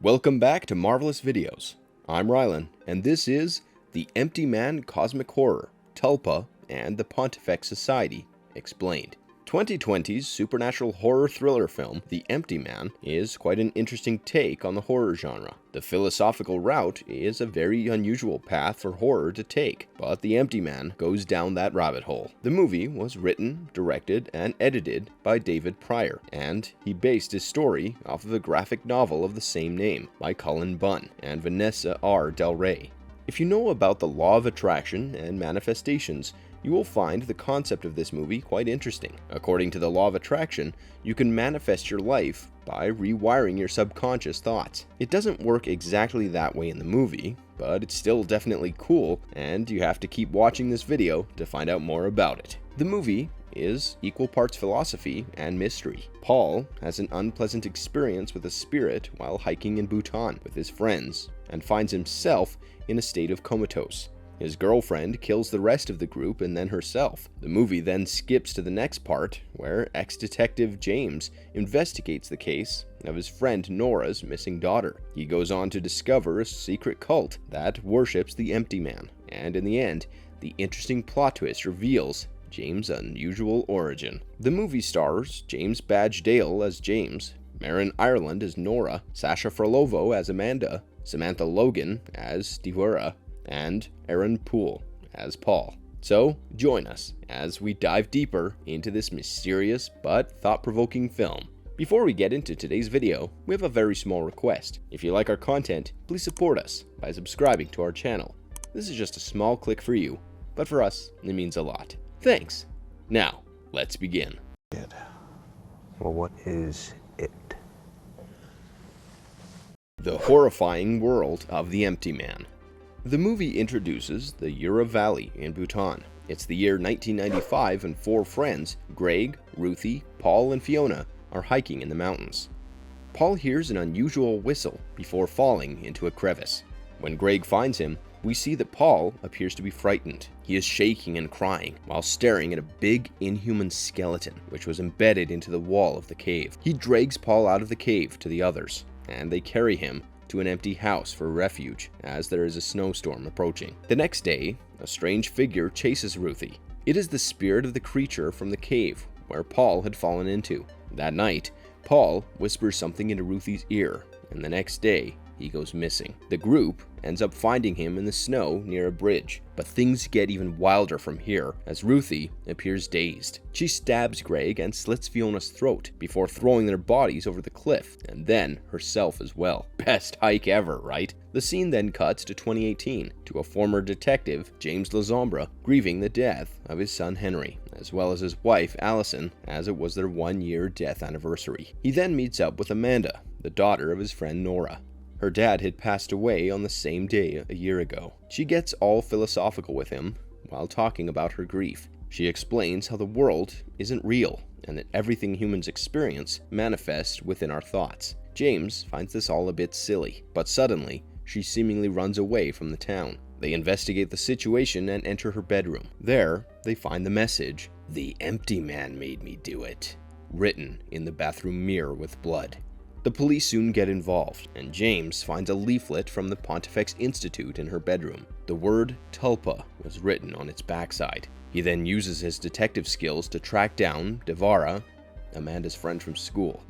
Welcome back to Marvelous Videos. I'm Rylan, and this is The Empty Man Cosmic Horror, Tulpa, and the Pontifex Society Explained. 2020's supernatural horror thriller film, The Empty Man, is quite an interesting take on the horror genre. The philosophical route is a very unusual path for horror to take, but The Empty Man goes down that rabbit hole. The movie was written, directed, and edited by David Pryor, and he based his story off of a graphic novel of the same name by Cullen Bunn and Vanesa Del Rey. If you know about the law of attraction and manifestations, you will find the concept of this movie quite interesting. According to the law of attraction, you can manifest your life by rewiring your subconscious thoughts. It doesn't work exactly that way in the movie, but it's still definitely cool, and you have to keep watching this video to find out more about it. The movie is equal parts philosophy and mystery. Paul has an unpleasant experience with a spirit while hiking in Bhutan with his friends, and finds himself in a state of comatose. His girlfriend kills the rest of the group and then herself. The movie then skips to the next part, where ex-detective James investigates the case of his friend Nora's missing daughter. He goes on to discover a secret cult that worships the Empty Man, and in the end, the interesting plot twist reveals James' unusual origin. The movie stars James Badge Dale as James, Marin Ireland as Nora, Sasha Frolovo as Amanda, Samantha Logan as Devora, and Aaron Poole as Paul. So, join us as we dive deeper into this mysterious but thought-provoking film. Before we get into today's video, we have a very small request. If you like our content, please support us by subscribing to our channel. This is just a small click for you, but for us, it means a lot. Thanks! Now, let's begin. Well, what is it? The horrifying world of the Empty Man. The movie introduces the Ura Valley in Bhutan. It's the year 1995 and four friends, Greg, Ruthie, Paul, and Fiona, are hiking in the mountains. Paul hears an unusual whistle before falling into a crevice. When Greg finds him, we see that Paul appears to be frightened. He is shaking and crying while staring at a big inhuman skeleton which was embedded into the wall of the cave. He drags Paul out of the cave to the others, and they carry him to an empty house for refuge as there is a snowstorm approaching. The next day, a strange figure chases Ruthie. It is the spirit of the creature from the cave where Paul had fallen into. That night, Paul whispers something into Ruthie's ear, and the next day, he goes missing. The group ends up finding him in the snow near a bridge, but things get even wilder from here as Ruthie appears dazed. She stabs Greg and slits Fiona's throat before throwing their bodies over the cliff, and then herself as well. Best hike ever, right? The scene then cuts to 2018, to a former detective, James Lazombra, grieving the death of his son Henry, as well as his wife Allison, as it was their 1-year death anniversary. He then meets up with Amanda, the daughter of his friend Nora. Her dad had passed away on the same day a year ago. She gets all philosophical with him while talking about her grief. She explains how the world isn't real and that everything humans experience manifests within our thoughts. James finds this all a bit silly, but suddenly she seemingly runs away from the town. They investigate the situation and enter her bedroom. There, they find the message, "The Empty Man made me do it," written in the bathroom mirror with blood. The police soon get involved, and James finds a leaflet from the Pontifex Institute in her bedroom. The word Tulpa was written on its backside. He then uses his detective skills to track down Devora, Amanda's friend from school.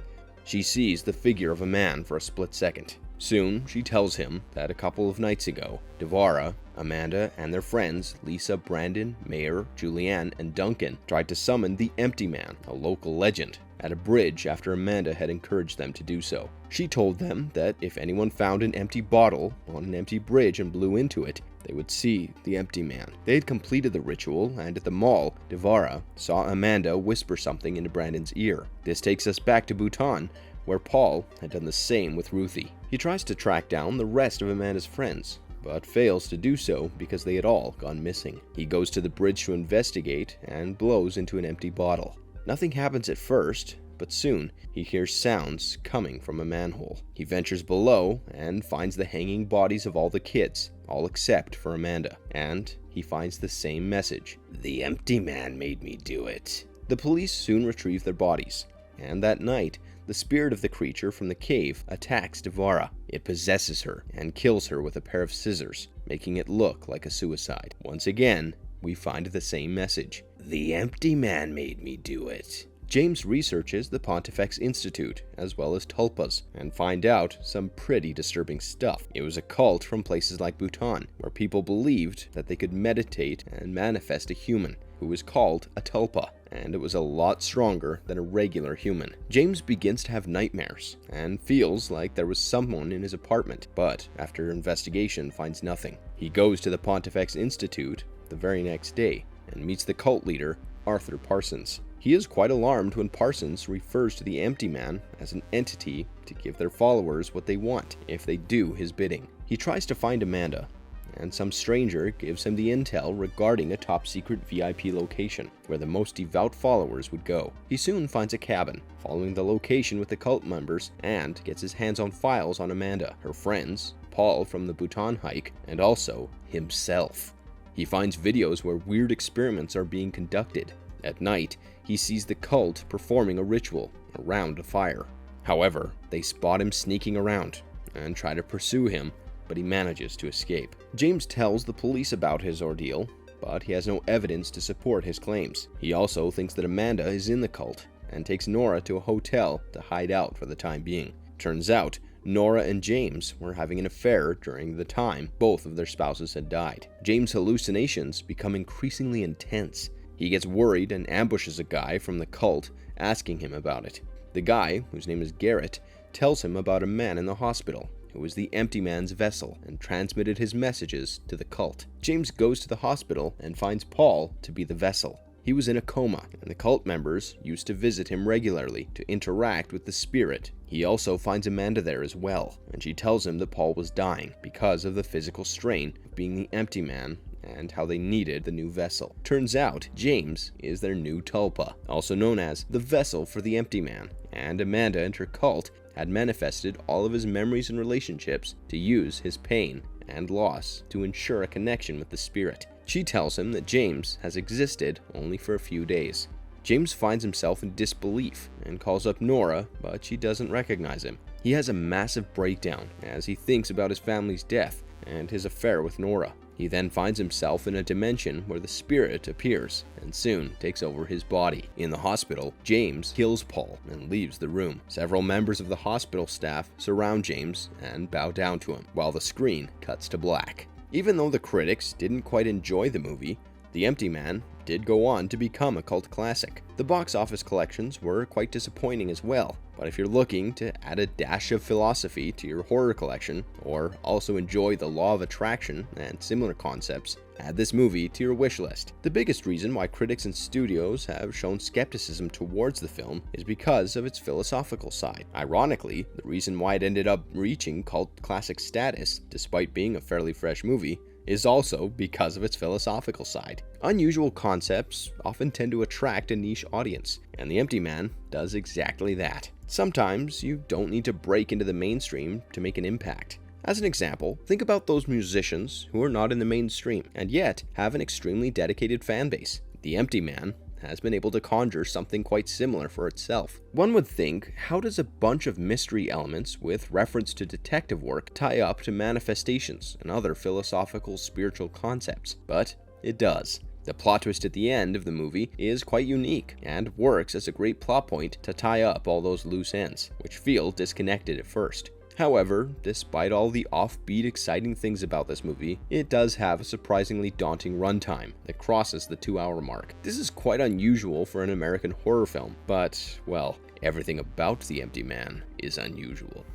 She sees the figure of a man for a split second. Soon, she tells him that a couple of nights ago, Devora, Amanda, and their friends, Lisa, Brandon, Mayer, Julianne, and Duncan, tried to summon the Empty Man, a local legend, at a bridge after Amanda had encouraged them to do so. She told them that if anyone found an empty bottle on an empty bridge and blew into it, they would see the Empty Man. They had completed the ritual, and at the mall, Devora saw Amanda whisper something into Brandon's ear. This takes us back to Bhutan, where Paul had done the same with Ruthie. He tries to track down the rest of Amanda's friends, but fails to do so because they had all gone missing. He goes to the bridge to investigate and blows into an empty bottle. Nothing happens at first, but soon he hears sounds coming from a manhole. He ventures below and finds the hanging bodies of all the kids, all except for Amanda, and he finds the same message, "The Empty Man made me do it." The police soon retrieve their bodies, and that night, the spirit of the creature from the cave attacks Devora. It possesses her and kills her with a pair of scissors, making it look like a suicide. Once again, we find the same message. The empty man made me do it. James researches the Pontifex Institute, as well as Tulpas, and find out some pretty disturbing stuff. It was a cult from places like Bhutan, where people believed that they could meditate and manifest a human, who was called a Tulpa, and it was a lot stronger than a regular human. James begins to have nightmares, and feels like there was someone in his apartment, but after investigation finds nothing. He goes to the Pontifex Institute the very next day, and meets the cult leader, Arthur Parsons. He is quite alarmed when Parsons refers to the Empty Man as an entity to give their followers what they want if they do his bidding. He tries to find Amanda, and some stranger gives him the intel regarding a top-secret VIP location where the most devout followers would go. He soon finds a cabin, following the location with the cult members, and gets his hands on files on Amanda, her friends, Paul from the Bhutan hike, and also himself. He finds videos where weird experiments are being conducted. At night, he sees the cult performing a ritual around a fire. However, they spot him sneaking around and try to pursue him, but he manages to escape. James tells the police about his ordeal, but he has no evidence to support his claims. He also thinks that Amanda is in the cult and takes Nora to a hotel to hide out for the time being. Turns out, Nora and James were having an affair during the time both of their spouses had died. James' hallucinations become increasingly intense. He gets worried and ambushes a guy from the cult, asking him about it. The guy, whose name is Garrett, tells him about a man in the hospital who was the Empty Man's vessel and transmitted his messages to the cult. James goes to the hospital and finds Paul to be the vessel. He was in a coma, and the cult members used to visit him regularly to interact with the spirit. He also finds Amanda there as well, and she tells him that Paul was dying because of the physical strain of being the Empty Man and how they needed the new vessel. Turns out, James is their new Tulpa, also known as the vessel for the Empty Man, and Amanda and her cult had manifested all of his memories and relationships to use his pain and loss to ensure a connection with the spirit. She tells him that James has existed only for a few days. James finds himself in disbelief and calls up Nora, but she doesn't recognize him. He has a massive breakdown as he thinks about his family's death and his affair with Nora. He then finds himself in a dimension where the spirit appears and soon takes over his body. In the hospital, James kills Paul and leaves the room. Several members of the hospital staff surround James and bow down to him, while the screen cuts to black. Even though the critics didn't quite enjoy the movie, The Empty Man did go on to become a cult classic. The box office collections were quite disappointing as well, but if you're looking to add a dash of philosophy to your horror collection, or also enjoy the law of attraction and similar concepts, add this movie to your wish list. The biggest reason why critics and studios have shown skepticism towards the film is because of its philosophical side. Ironically, the reason why it ended up reaching cult classic status, despite being a fairly fresh movie, is also because of its philosophical side. Unusual concepts often tend to attract a niche audience, and The Empty Man does exactly that. Sometimes you don't need to break into the mainstream to make an impact. As an example, think about those musicians who are not in the mainstream and yet have an extremely dedicated fan base. The Empty Man has been able to conjure something quite similar for itself. One would think, how does a bunch of mystery elements with reference to detective work tie up to manifestations and other philosophical spiritual concepts? But it does. The plot twist at the end of the movie is quite unique and works as a great plot point to tie up all those loose ends, which feel disconnected at first. However, despite all the offbeat, exciting things about this movie, it does have a surprisingly daunting runtime that crosses the 2-hour mark. This is quite unusual for an American horror film, but, well, everything about The Empty Man is unusual.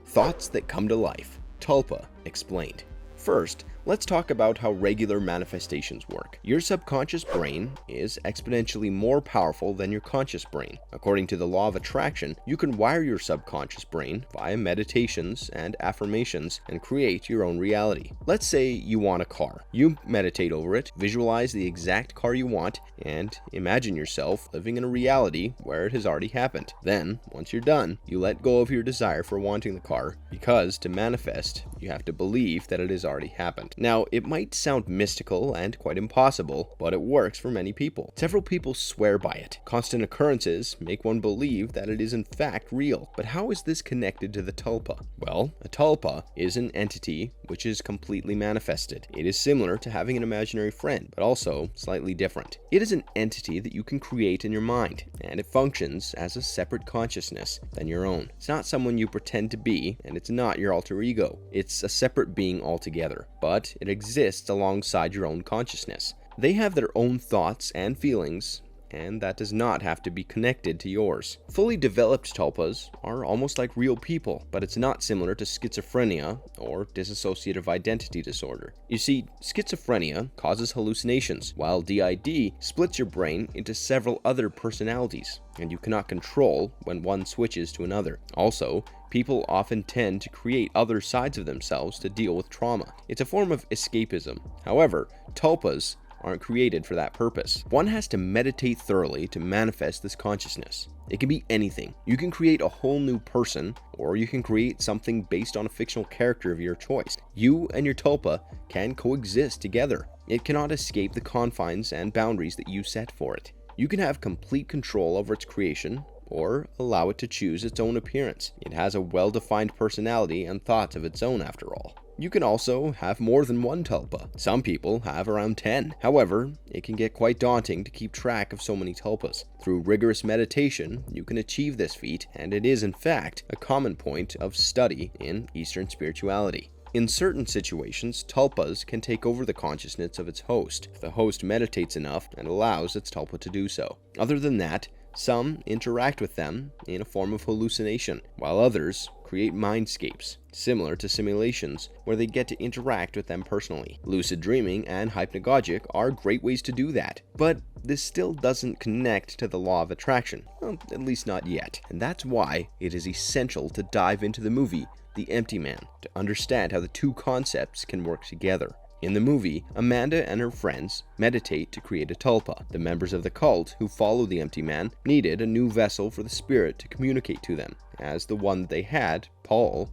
Thoughts that come to life. Tulpa explained. First, let's talk about how regular manifestations work. Your subconscious brain is exponentially more powerful than your conscious brain. According to the law of attraction, you can wire your subconscious brain via meditations and affirmations and create your own reality. Let's say you want a car. You meditate over it, visualize the exact car you want, and imagine yourself living in a reality where it has already happened. Then, once you're done, you let go of your desire for wanting the car, because to manifest, you have to believe that it has already happened. around. Now, it might sound mystical and quite impossible, but it works for many people. Several people swear by it. Constant occurrences make one believe that it is in fact real. But how is this connected to the Tulpa? Well, a Tulpa is an entity which is completely manifested. It is similar to having an imaginary friend, but also slightly different. It is an entity that you can create in your mind, and it functions as a separate consciousness than your own. It's not someone you pretend to be, and it's not your alter ego. It's a separate being altogether, but it exists alongside your own consciousness. They have their own thoughts and feelings, and that does not have to be connected to yours. Fully developed tulpas are almost like real people, but it's not similar to schizophrenia or dissociative identity disorder. You see, schizophrenia causes hallucinations, while DID splits your brain into several other personalities, and you cannot control when one switches to another. Also, people often tend to create other sides of themselves to deal with trauma. It's a form of escapism. However, tulpas aren't created for that purpose. One has to meditate thoroughly to manifest this consciousness. It can be anything. You can create a whole new person, or you can create something based on a fictional character of your choice. You and your tulpa can coexist together. It cannot escape the confines and boundaries that you set for it. You can have complete control over its creation, or allow it to choose its own appearance. It has a well-defined personality and thoughts of its own, after all. You can also have more than one tulpa. Some people have around 10. However, it can get quite daunting to keep track of so many tulpas. Through rigorous meditation, you can achieve this feat, and it is in fact a common point of study in Eastern spirituality. In certain situations, tulpas can take over the consciousness of its host, if the host meditates enough and allows its tulpa to do so. Other than that, some interact with them in a form of hallucination, while others create mindscapes, similar to simulations, where they get to interact with them personally. Lucid dreaming and hypnagogic are great ways to do that, but this still doesn't connect to the law of attraction, well, at least not yet. And that's why it is essential to dive into the movie The Empty Man to understand how the two concepts can work together. In the movie, Amanda and her friends meditate to create a tulpa. The members of the cult who follow the Empty Man needed a new vessel for the spirit to communicate to them, as the one they had, Paul,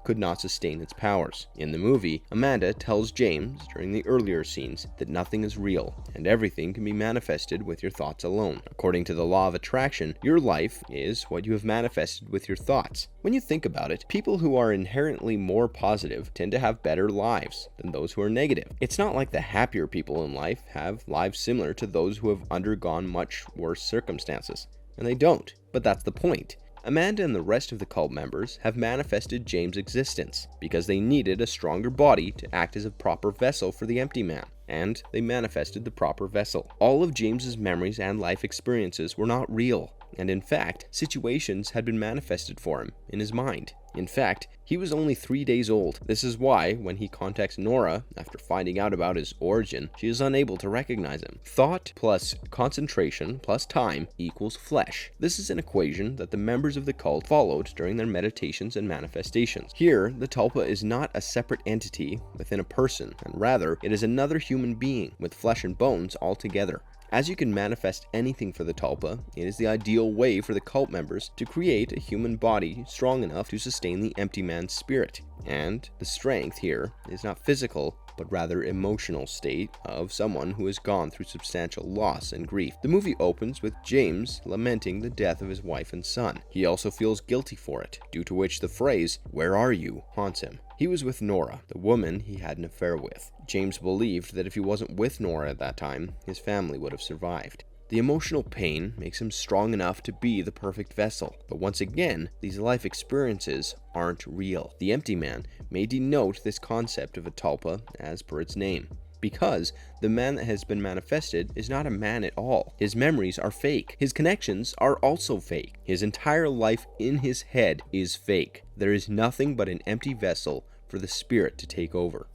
could not sustain its powers. In the movie, Amanda tells James during the earlier scenes that nothing is real, and everything can be manifested with your thoughts alone. According to the law of attraction, your life is what you have manifested with your thoughts. When you think about it, people who are inherently more positive tend to have better lives than those who are negative. It's not like the happier people in life have lives similar to those who have undergone much worse circumstances, and they don't. But that's the point. Amanda and the rest of the cult members have manifested James' existence because they needed a stronger body to act as a proper vessel for the Empty Man, and they manifested the proper vessel. All of James's memories and life experiences were not real, and in fact, situations had been manifested for him in his mind. In fact, he was only 3 days old. This is why, when he contacts Nora, after finding out about his origin, she is unable to recognize him. Thought plus concentration plus time equals flesh. This is an equation that the members of the cult followed during their meditations and manifestations. Here, the tulpa is not a separate entity within a person, and rather, it is another human being with flesh and bones altogether. As you can manifest anything for the tulpa, it is the ideal way for the cult members to create a human body strong enough to sustain the Empty Man's spirit. And the strength here is not physical, but rather emotional state of someone who has gone through substantial loss and grief. The movie opens with James lamenting the death of his wife and son. He also feels guilty for it, due to which the phrase, "Where are you?" haunts him. He was with Nora, the woman he had an affair with. James believed that if he wasn't with Nora at that time, his family would have survived. The emotional pain makes him strong enough to be the perfect vessel. But once again, these life experiences aren't real. The Empty Man may denote this concept of a tulpa as per its name, because the man that has been manifested is not a man at all. His memories are fake. His connections are also fake. His entire life in his head is fake. There is nothing but an empty vessel for the spirit to take over.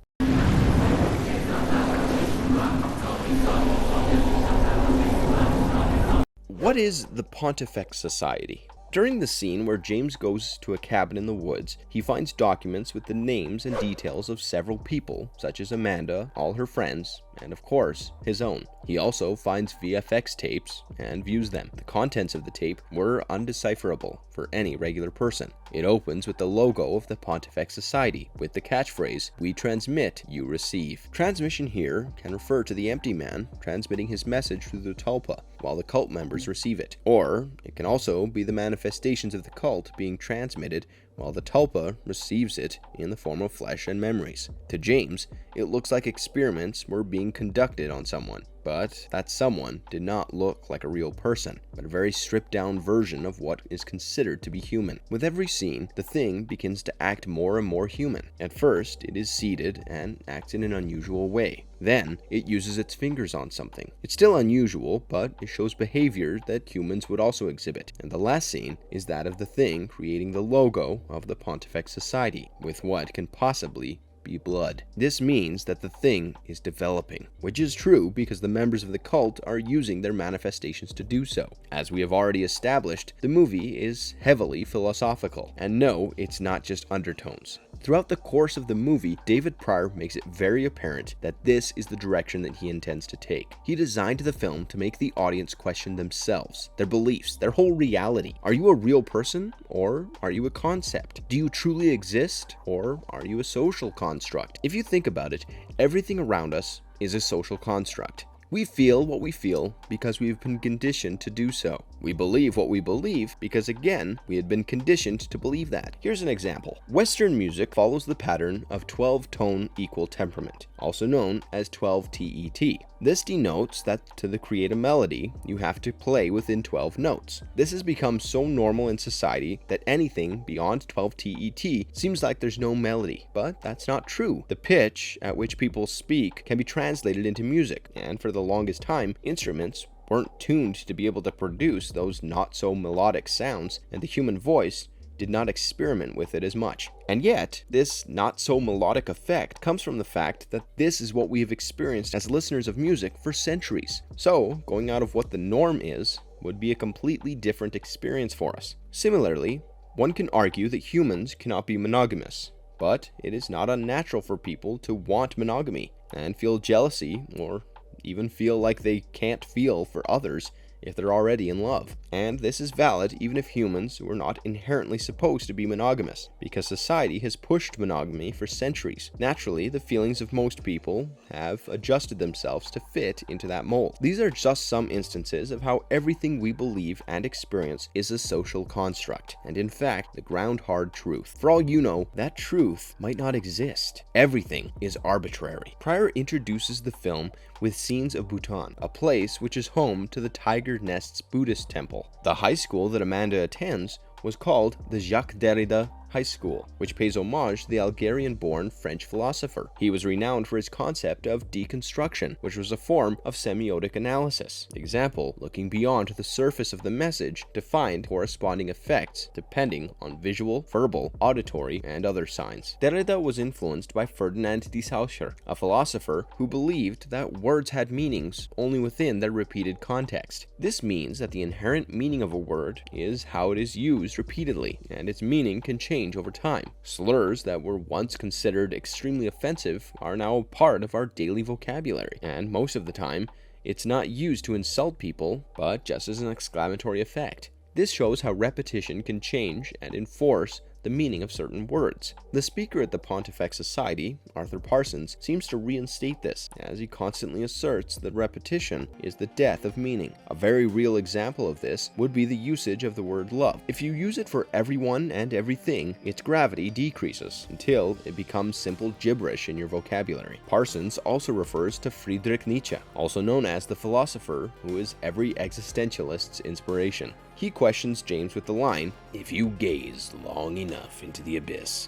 What is the Pontifex Society? During the scene where James goes to a cabin in the woods, he finds documents with the names and details of several people, such as Amanda, all her friends, and of course, his own. He also finds VFX tapes and views them. The contents of the tape were undecipherable for any regular person. It opens with the logo of the Pontifex Society, with the catchphrase, "We transmit, you receive." Transmission here can refer to the empty man transmitting his message through the Tulpa, while the cult members receive it. Or it can also be the manifestations of the cult being transmitted while the Tulpa receives it in the form of flesh and memories. To James, it looks like experiments were being conducted on someone, but that someone did not look like a real person, but a very stripped down version of what is considered to be human. With every scene, the thing begins to act more and more human. At first, it is seated and acts in an unusual way. Then, it uses its fingers on something. It's still unusual, but it shows behavior that humans would also exhibit. And the last scene is that of the thing creating the logo of the Pontifex Society, with what can possibly be blood. This means that the thing is developing, which is true because the members of the cult are using their manifestations to do so. As we have already established, the movie is heavily philosophical, and no, it's not just undertones. Throughout the course of the movie, David Pryor makes it very apparent that this is the direction that he intends to take. He designed the film to make the audience question themselves, their beliefs, their whole reality. Are you a real person, or are you a concept? Do you truly exist, or are you a social construct? If you think about it, everything around us is a social construct. We feel what we feel because we've been conditioned to do so. We believe what we believe because, again, we had been conditioned to believe that. Here's an example. Western music follows the pattern of 12-tone equal temperament, also known as 12-TET. This denotes that to create a melody, you have to play within 12 notes. This has become so normal in society that anything beyond 12-TET seems like there's no melody, but that's not true. The pitch at which people speak can be translated into music, and for the longest time, instruments weren't tuned to be able to produce those not-so-melodic sounds, and the human voice did not experiment with it as much. And yet, this not-so-melodic effect comes from the fact that this is what we have experienced as listeners of music for centuries. So, going out of what the norm is would be a completely different experience for us. Similarly, one can argue that humans cannot be monogamous, but it is not unnatural for people to want monogamy and feel jealousy or even feel like they can't feel for others if they're already in love. And this is valid even if humans were not inherently supposed to be monogamous, because society has pushed monogamy for centuries. Naturally, the feelings of most people have adjusted themselves to fit into that mold. These are just some instances of how everything we believe and experience is a social construct, and in fact, the ground-hard truth. For all you know, that truth might not exist. Everything is arbitrary. Pryor introduces the film with scenes of Bhutan, a place which is home to the Tiger Nest's Buddhist temple. The high school that Amanda attends was called the Jacques Derrida High School, which pays homage to the Algerian-born French philosopher. He was renowned for his concept of deconstruction, which was a form of semiotic analysis. Example, looking beyond the surface of the message to find corresponding effects depending on visual, verbal, auditory, and other signs. Derrida was influenced by Ferdinand de Saussure, a philosopher who believed that words had meanings only within their repeated context. This means that the inherent meaning of a word is how it is used repeatedly, and its meaning can change over time. Slurs that were once considered extremely offensive are now a part of our daily vocabulary, and most of the time, it's not used to insult people, but just as an exclamatory effect. This shows how repetition can change and enforce the meaning of certain words. The speaker at the Pontifex Society, Arthur Parsons, seems to reinstate this, as he constantly asserts that repetition is the death of meaning. A very real example of this would be the usage of the word love. If you use it for everyone and everything, its gravity decreases until it becomes simple gibberish in your vocabulary. Parsons also refers to Friedrich Nietzsche, also known as the philosopher who is every existentialist's inspiration. He questions James with the line, "If you gaze long enough into the abyss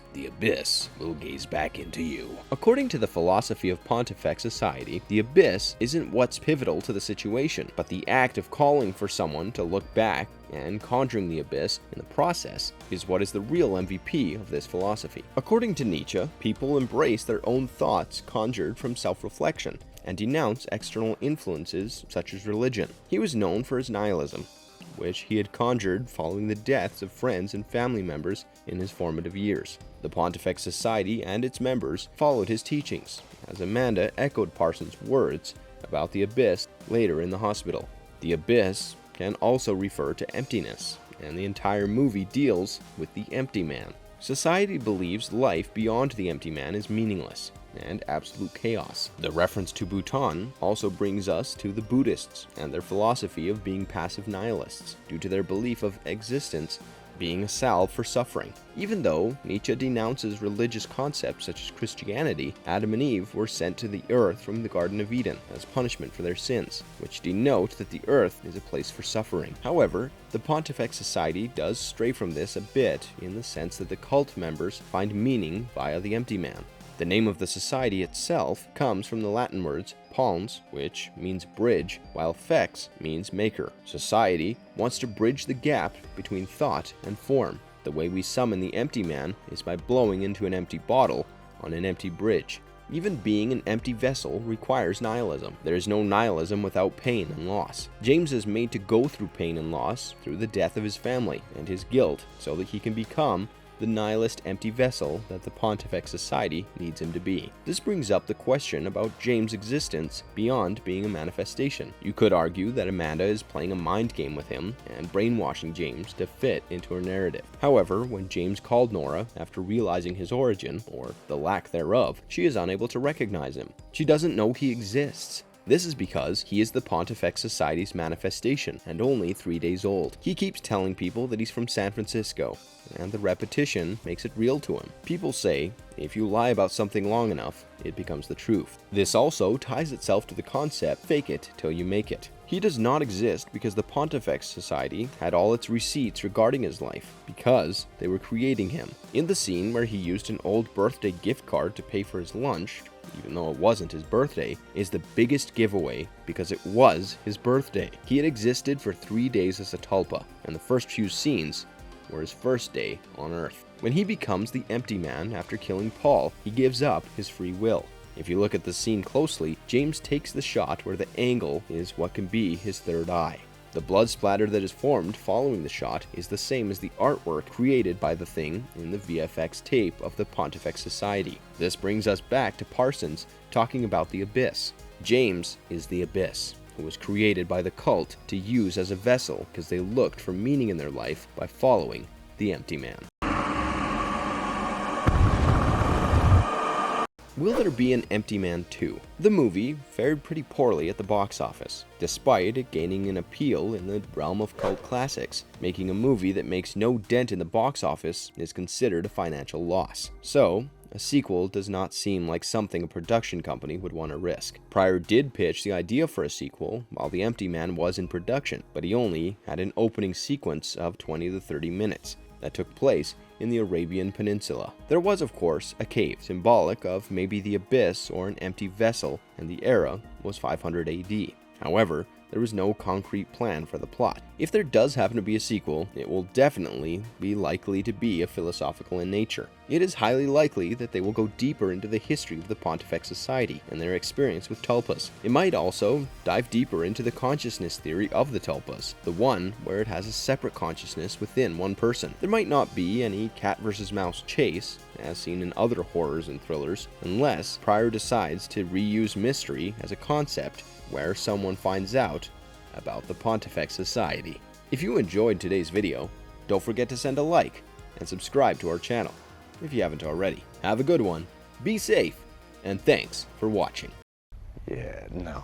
will gaze back into you." According to the philosophy of Pontifex Society, the abyss isn't what's pivotal to the situation, but the act of calling for someone to look back and conjuring the abyss in the process is what is the real MVP of this philosophy. According to Nietzsche, people embrace their own thoughts conjured from self-reflection and denounce external influences such as religion. He was known for his nihilism, which he had conjured following the deaths of friends and family members in his formative years. The Pontifex Society and its members followed his teachings, as Amanda echoed Parsons' words about the abyss later in the hospital. The abyss can also refer to emptiness, and the entire movie deals with the empty man. Society believes life beyond the empty man is meaningless and absolute chaos. The reference to Bhutan also brings us to the Buddhists and their philosophy of being passive nihilists due to their belief of existence being a salve for suffering. Even though Nietzsche denounces religious concepts such as Christianity, Adam and Eve were sent to the earth from the Garden of Eden as punishment for their sins, which denote that the earth is a place for suffering. However, the Pontifex Society does stray from this a bit in the sense that the cult members find meaning via the empty man. The name of the society itself comes from the Latin words pons, which means bridge, while fex means maker. Society wants to bridge the gap between thought and form. The way we summon the empty man is by blowing into an empty bottle on an empty bridge. Even being an empty vessel requires nihilism. There is no nihilism without pain and loss. James is made to go through pain and loss through the death of his family and his guilt so that he can become the nihilist empty vessel that the Pontifex Society needs him to be. This brings up the question about James' existence beyond being a manifestation. You could argue that Amanda is playing a mind game with him and brainwashing James to fit into her narrative. However, when James called Nora after realizing his origin, or the lack thereof, she is unable to recognize him. She doesn't know he exists. This is because he is the Pontifex Society's manifestation and only 3 days old. He keeps telling people that he's from San Francisco, and the repetition makes it real to him. People say, if you lie about something long enough, it becomes the truth. This also ties itself to the concept, fake it till you make it. He does not exist because the Pontifex Society had all its receipts regarding his life, because they were creating him. In the scene where he used an old birthday gift card to pay for his lunch, even though it wasn't his birthday, is the biggest giveaway because it was his birthday. He had existed for 3 days as a Tulpa, and the first few scenes were his first day on Earth. When he becomes the empty man after killing Paul, he gives up his free will. If you look at the scene closely, James takes the shot where the angle is what can be his third eye. The blood splatter that is formed following the shot is the same as the artwork created by the Thing in the VFX tape of the Pontifex Society. This brings us back to Parsons talking about the Abyss. James is the Abyss, who was created by the cult to use as a vessel because they looked for meaning in their life by following the empty man. Will there be an Empty Man 2? The movie fared pretty poorly at the box office, despite it gaining an appeal in the realm of cult classics. Making a movie that makes no dent in the box office is considered a financial loss. So, a sequel does not seem like something a production company would want to risk. Pryor did pitch the idea for a sequel while The Empty Man was in production, but he only had an opening sequence of 20 to 30 minutes that took place in the Arabian Peninsula. There was, of course, a cave, symbolic of maybe the abyss or an empty vessel, and the era was 500 AD. However, there was no concrete plan for the plot. If there does happen to be a sequel, it will definitely be likely to be a philosophical in nature. It is highly likely that they will go deeper into the history of the Pontifex Society and their experience with Tulpas. It might also dive deeper into the consciousness theory of the Tulpas, the one where it has a separate consciousness within one person. There might not be any cat versus mouse chase, as seen in other horrors and thrillers, unless Pryor decides to reuse mystery as a concept where someone finds out about the Pontifex Society. If you enjoyed today's video, don't forget to send a like and subscribe to our channel if you haven't already. Have a good one, be safe, and thanks for watching. Yeah, no.